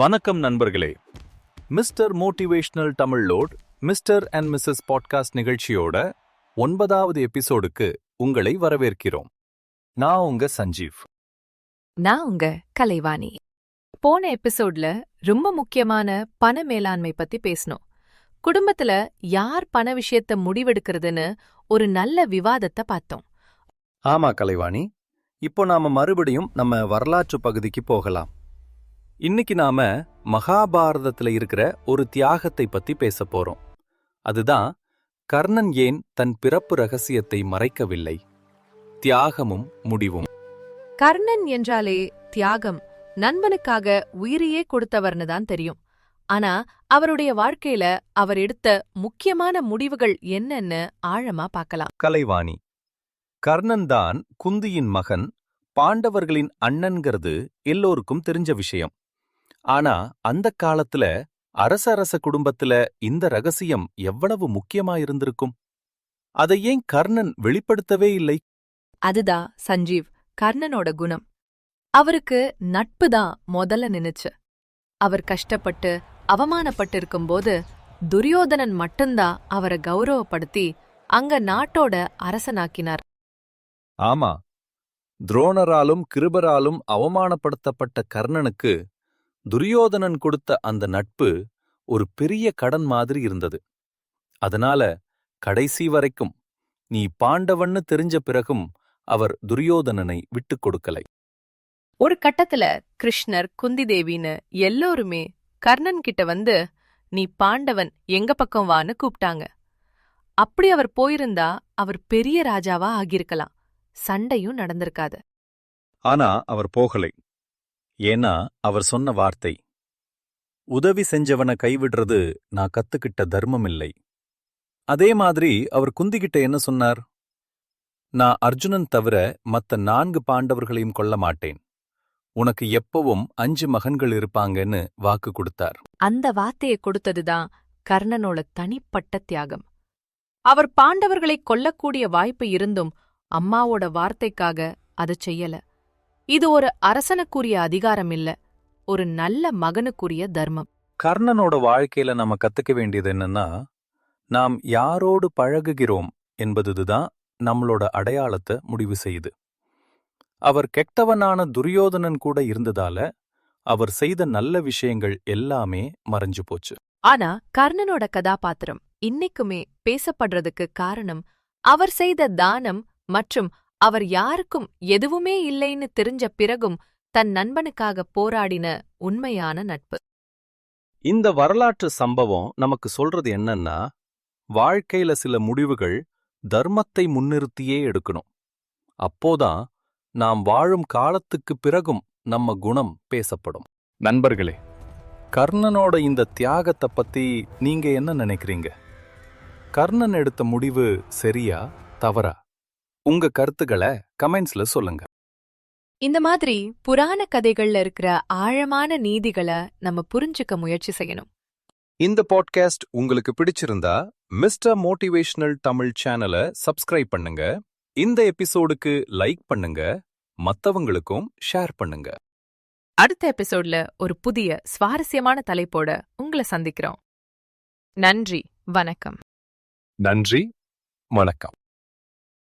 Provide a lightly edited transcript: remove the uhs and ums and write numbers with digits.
வணக்கம் நண்பர்களே. Mister motivational தமிழோட் மிஸ்டர் அண்ட் மிஸ்ஸஸ் பாட்காஸ்ட் நிகழ்ச்சியோட 9வது எபிசோடுக்கு உங்களை வரவேற்கிறோம். நான் உங்க சஞ்சீவ். நான் உங்க கலைவாணி. போன எபிசோட்ல ரொம்ப முக்கியமான பண மேலாண்மை பத்தி பேசணும். குடும்பத்துல யார் பண விஷயத்த முடிவெடுக்கிறதுன்னு ஒரு நல்ல விவாதத்தை பார்த்தோம். ஆமா கலைவாணி, இப்போ நாம மறுபடியும் நம்ம வரலாற்று பகுதிக்கு போகலாம். இன்னைக்கு நாம மகாபாரதத்துல இருக்கிற ஒரு தியாகத்தை பத்தி பேச போறோம். அதுதான் கர்ணன் ஏன் தன் பிறப்பு ரகசியத்தை மறைக்கவில்லை. தியாகமும் முடிவும். கர்ணன் என்றாலே தியாகம், நண்பனுக்காக உயிரையே கொடுத்தவர்னு தான் தெரியும். ஆனா அவருடைய வாழ்க்கையில அவர் எடுத்த முக்கியமான முடிவுகள் என்னன்னு ஆழமா பார்க்கலாம். கலைவாணி, கர்ணன் தான் குந்தியின் மகன், பாண்டவர்களின் அண்ணன்கிறது எல்லோருக்கும் தெரிஞ்ச விஷயம். ஆனா அந்த காலத்துல அரச குடும்பத்துல இந்த ரகசியம் எவ்வளவு முக்கியமாயிருந்திருக்கும்? அதை ஏன் கர்ணன் வெளிப்படுத்தவே இல்லை? அதுதான் சஞ்சீவ், கர்ணனோட குணம். அவருக்கு நட்பு தான் முதல்ல நின்னுச்சு. அவர் கஷ்டப்பட்டு அவமானப்பட்டு இருக்கும்போது துரியோதனன் மட்டும்தான் அவரை கௌரவப்படுத்தி அங்க நாட்டோட அரசனாக்கினார். ஆமா, துரோணராலும் கிருபராலும் அவமானப்படுத்தப்பட்ட கர்ணனுக்கு துரியோதனன் கொடுத்த அந்த நட்பு ஒரு பெரிய கடன் மாதிரி இருந்தது. அதனால கடைசி வரைக்கும் நீ பாண்டவன்னு தெரிஞ்ச பிறகும் அவர் துரியோதனனை விட்டுக் கொடுக்கலை. ஒரு கட்டத்துல கிருஷ்ணர், குந்தி தேவின்னு எல்லோருமே கர்ணன் கிட்ட வந்து நீ பாண்டவன், எங்க பக்கம் வான்னு கூப்பிட்டாங்க. அப்படி அவர் போயிருந்தா அவர் பெரிய ராஜாவா ஆகியிருக்கலாம், சண்டையும் நடந்திருக்காது. ஆனா அவர் போகலை. ஏன்னா அவர் சொன்ன வார்த்தை, உதவி செஞ்சவனை கைவிடுறது நான் கத்துக்கிட்ட தர்மம் இல்லை. அதே மாதிரி அவர் குந்திகிட்ட என்ன சொன்னார்? நான் அர்ஜுனன் தவிர மத்த 4 பாண்டவர்களையும் கொல்ல மாட்டேன். உனக்கு எப்பவும் 5 மகன்கள் இருப்பாங்கன்னு வாக்கு கொடுத்தார். அந்த வார்த்தையை கொடுத்ததுதான் கர்ணனோட தனிப்பட்ட தியாகம். அவர் பாண்டவர்களை கொல்லக்கூடிய வாய்ப்பு இருந்தும் அம்மாவோட வார்த்தைக்காக அதை செய்யல. இது ஒரு அரசனுக்குரிய அதிகாரம் இல்ல, ஒரு நல்ல மகனுக்குரிய தர்மம். கர்ணனோட வாழ்க்கையில நம்ம கத்துக்க வேண்டியது என்னன்னா, நாம் யாரோடு பழகுகிறோம் என்பதுதான் நம்மளோட அடையாளத்தை முடிவு செய்யுது. அவர் கெட்டவனான துரியோதனன் கூட இருந்ததால அவர் செய்த நல்ல விஷயங்கள் எல்லாமே மறைஞ்சு போச்சு. ஆனா கர்ணனோட கதாபாத்திரம் இன்னைக்குமே பேசப்படுறதுக்கு காரணம் அவர் செய்த தானம் மற்றும் அவர் யாருக்கும் எதுவுமே இல்லைன்னு தெரிஞ்ச பிறகும் தன் நண்பனுக்காக போராடின உண்மையான நட்பு. இந்த வரலாற்று சம்பவம் நமக்கு சொல்றது என்னன்னா, வாழ்க்கையில சில முடிவுகள் தர்மத்தை முன்னிறுத்தியே எடுக்கணும். அப்போதான் நாம் வாழும் காலத்துக்கு பிறகும் நம்ம குணம் பேசப்படும். நண்பர்களே, கர்ணனோட இந்த தியாகத்தை பத்தி நீங்க என்ன நினைக்கிறீங்க? கர்ணன் எடுத்த முடிவு சரியா தவறா? உங்க கருத்துக்களை கமெண்ட்ஸ்ல சொல்லுங்க. இந்த மாதிரி புராண கதைகள்ல இருக்கிற ஆழமான நீதிகளை நம்ம புரிஞ்சுக்க முயற்சி செய்யணும். இந்த பாட்காஸ்ட் உங்களுக்கு பிடிச்சிருந்தா மிஸ்டர் மோட்டிவேஷனல் தமிழ் சேனலை சப்ஸ்கிரைப் பண்ணுங்க. இந்த எபிசோடுக்கு லைக் பண்ணுங்க, மத்தவங்களுக்கும் ஷேர் பண்ணுங்க. அடுத்த எபிசோட்ல ஒரு புதிய சுவாரஸ்யமான தலைப்போட உங்களை சந்திக்கிறோம். நன்றி, வணக்கம். நன்றி, வணக்கம்.